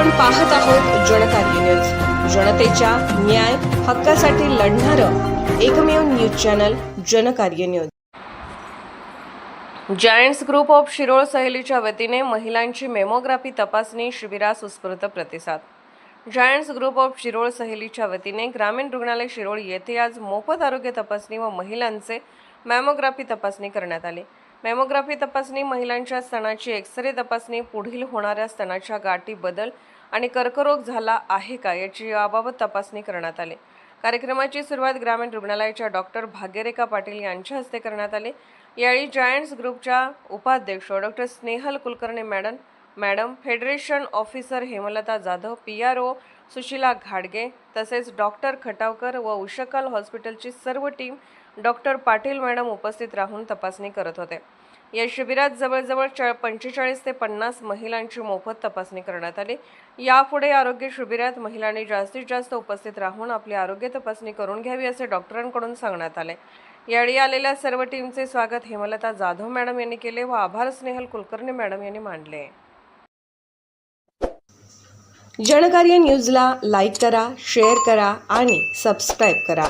आपण पाहत आहोत जनकार्य न्यूज, जनतेच्या न्याय हक्कासाठी लढणारं एकमेव news channel Jankarya news. Giants group of Shirol सहेलीच्या वतीने महिलांची मेमोग्राफी तपासणी शिबिरास उत्स्फूर्त प्रतिसाद। जायंट्स ग्रुप ऑफ शिरोळ सहेलीच्या वतीने ग्रामीण रुग्णालय शिरोळ येथे आज मोफत आरोग्य तपासणी व महिलांचे मॅमोग्राफी तपासणी करण्यात आली। मॅमोग्राफी तपासणी महिलांच्या स्तनाची एक्सरे तपासणी, पुढील होणाऱ्या स्तनाच्या गाठी बदल आणि कर्करोग झाला आहे का याची याबाबत तपासणी करण्यात आली। कार्यक्रमाची सुरुवात ग्रामीण रुग्णालयाच्या डॉक्टर भाग्यरेखा पाटील यांच्या हस्ते करण्यात आली। यावेळी जायंट्स ग्रुपच्या उपाध्यक्ष doctor Snehal Kulkarni madam, federation officer Hemlata Jadhav, PRO Sushila घाडगे तसेच डॉक्टर खटावकर व उशकल हॉस्पिटलची सर्व टीम डॉक्टर पाटील मॅडम उपस्थित राहून तपासणी करत होते। या शिबिरात जवळजवळ 45 ते 50 महिलांची मोफत तपासणी करण्यात आली। यापुढे आरोग्य शिबिरात महिलांनी जास्तीत जास्त उपस्थित राहून आपली आरोग्य तपासणी करून घ्यावी असे डॉक्टरांकडून सांगण्यात आले। यावेळी आलेल्या सर्व टीमचे स्वागत हेमलता जाधव मॅडम यांनी केले व आभार स्नेहल कुलकर्णी मॅडम यांनी मानले। जनकार्य न्यूजला लाईक करा, शेअर करा आणि सबस्क्राईब करा।